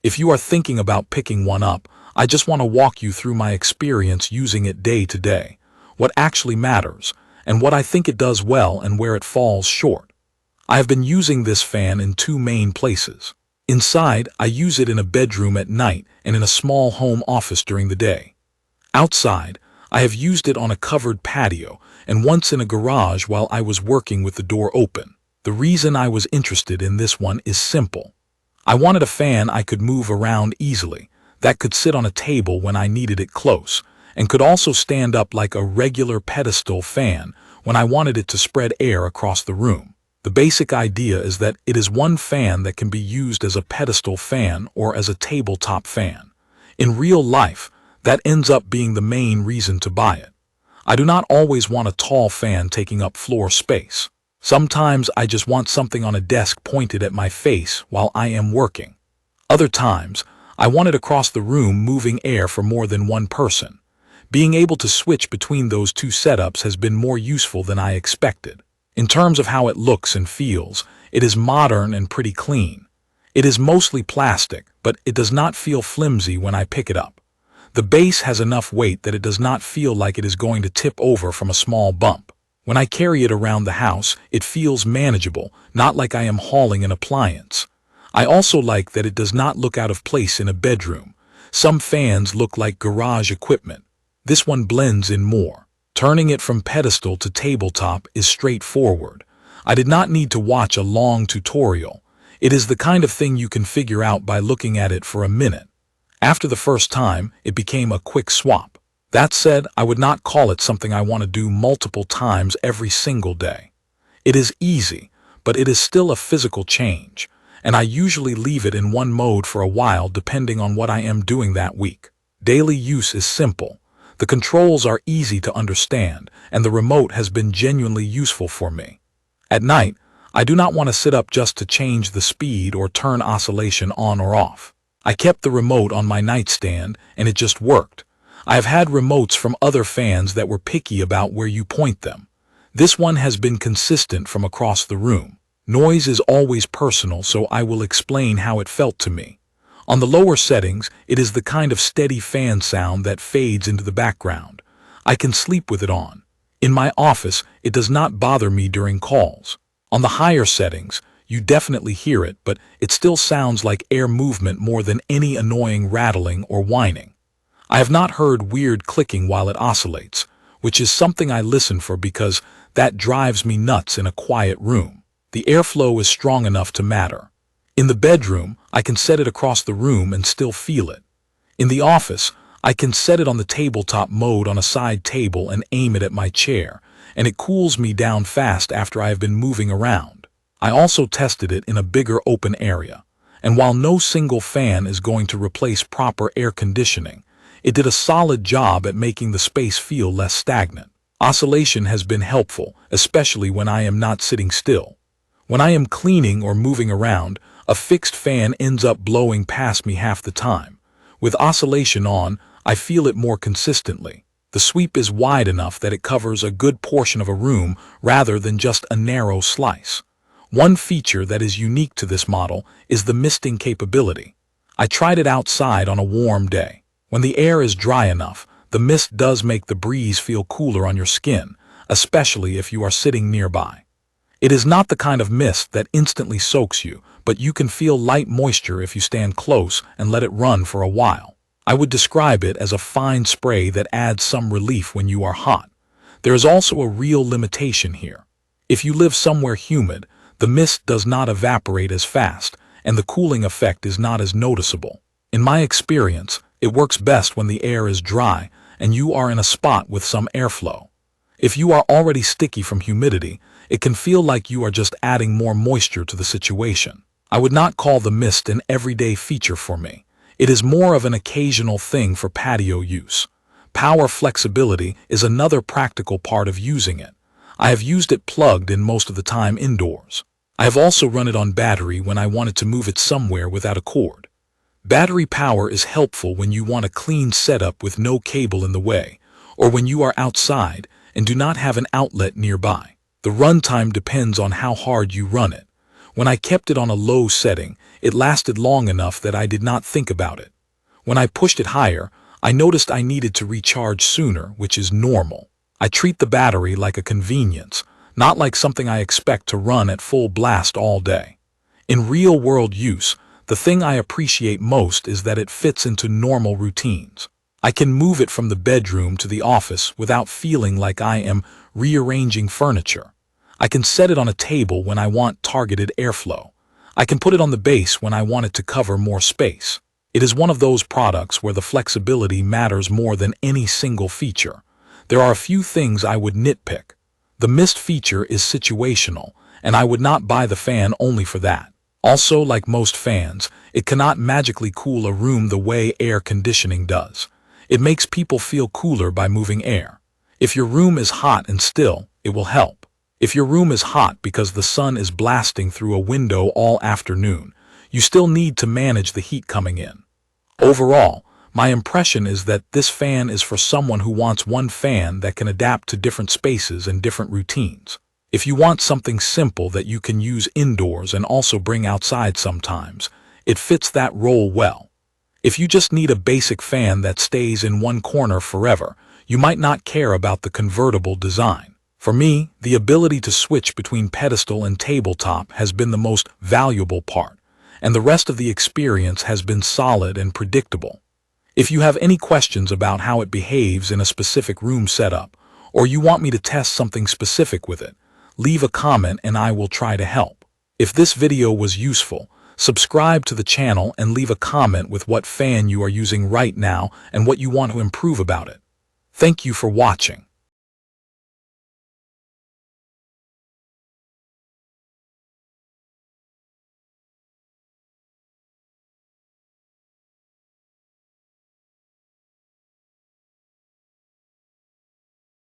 If you are thinking about picking one up, I just want to walk you through my experience using it day to day, what actually matters, and what I think it does well and where it falls short. I have been using this fan in two main places. Inside, I use it in a bedroom at night and in a small home office during the day. Outside, I have used it on a covered patio and once in a garage while I was working with the door open. The reason I was interested in this one is simple. I wanted a fan I could move around easily, that could sit on a table when I needed it close, and could also stand up like a regular pedestal fan when I wanted it to spread air across the room. The basic idea is that it is one fan that can be used as a pedestal fan or as a tabletop fan. In real life, that ends up being the main reason to buy it. I do not always want a tall fan taking up floor space. Sometimes I just want something on a desk pointed at my face while I am working. Other times, I want it across the room moving air for more than one person. Being able to switch between those two setups has been more useful than I expected. In terms of how it looks and feels, it is modern and pretty clean. It is mostly plastic, but it does not feel flimsy when I pick it up. The base has enough weight that it does not feel like it is going to tip over from a small bump. When I carry it around the house, it feels manageable, not like I am hauling an appliance. I also like that it does not look out of place in a bedroom. Some fans look like garage equipment. This one blends in more. Turning it from pedestal to tabletop is straightforward. I did not need to watch a long tutorial. It is the kind of thing you can figure out by looking at it for a minute. After the first time, it became a quick swap. That said, I would not call it something I want to do multiple times every single day. It is easy, but it is still a physical change, and I usually leave it in one mode for a while depending on what I am doing that week. Daily use is simple. The controls are easy to understand, and the remote has been genuinely useful for me. At night, I do not want to sit up just to change the speed or turn oscillation on or off. I kept the remote on my nightstand, and it just worked. I have had remotes from other fans that were picky about where you point them. This one has been consistent from across the room. Noise is always personal, so I will explain how it felt to me. On the lower settings, it is the kind of steady fan sound that fades into the background. I can sleep with it on. In my office, it does not bother me during calls. On the higher settings, you definitely hear it, but it still sounds like air movement more than any annoying rattling or whining. I have not heard weird clicking while it oscillates, which is something I listen for because that drives me nuts in a quiet room. The airflow is strong enough to matter. In the bedroom, I can set it across the room and still feel it. In the office, I can set it on the tabletop mode on a side table and aim it at my chair, and it cools me down fast after I have been moving around. I also tested it in a bigger open area, and while no single fan is going to replace proper air conditioning, it did a solid job at making the space feel less stagnant. Oscillation has been helpful, especially when I am not sitting still. When I am cleaning or moving around, a fixed fan ends up blowing past me half the time. With oscillation on, I feel it more consistently. The sweep is wide enough that it covers a good portion of a room rather than just a narrow slice. One feature that is unique to this model is the misting capability. I tried it outside on a warm day. When the air is dry enough, the mist does make the breeze feel cooler on your skin, especially if you are sitting nearby. It is not the kind of mist that instantly soaks you, but you can feel light moisture if you stand close and let it run for a while. I would describe it as a fine spray that adds some relief when you are hot. There is also a real limitation here. If you live somewhere humid, the mist does not evaporate as fast, and the cooling effect is not as noticeable. In my experience, it works best when the air is dry and you are in a spot with some airflow. If you are already sticky from humidity, it can feel like you are just adding more moisture to the situation. I would not call the mist an everyday feature for me. It is more of an occasional thing for patio use. Power flexibility is another practical part of using it. I have used it plugged in most of the time indoors. I have also run it on battery when I wanted to move it somewhere without a cord. Battery power is helpful when you want a clean setup with no cable in the way, or when you are outside and do not have an outlet nearby. The runtime depends on how hard you run it. When I kept it on a low setting, it lasted long enough that I did not think about it. When I pushed it higher, I noticed I needed to recharge sooner, which is normal. I treat the battery like a convenience, not like something I expect to run at full blast all day. In real-world use, the thing I appreciate most is that it fits into normal routines. I can move it from the bedroom to the office without feeling like I am rearranging furniture. I can set it on a table when I want targeted airflow. I can put it on the base when I want it to cover more space. It is one of those products where the flexibility matters more than any single feature. There are a few things I would nitpick. The mist feature is situational, and I would not buy the fan only for that. Also, like most fans, it cannot magically cool a room the way air conditioning does. It makes people feel cooler by moving air. If your room is hot and still, it will help. If your room is hot because the sun is blasting through a window all afternoon, you still need to manage the heat coming in. Overall, my impression is that this fan is for someone who wants one fan that can adapt to different spaces and different routines. If you want something simple that you can use indoors and also bring outside sometimes, it fits that role well. If you just need a basic fan that stays in one corner forever, you might not care about the convertible design. For me, the ability to switch between Pedestal and Tabletop has been the most valuable part, and the rest of the experience has been solid and predictable. If you have any questions about how it behaves in a specific room setup, or you want me to test something specific with it, leave a comment and I will try to help. If this video was useful, subscribe to the channel and leave a comment with what fan you are using right now and what you want to improve about it. Thank you for watching.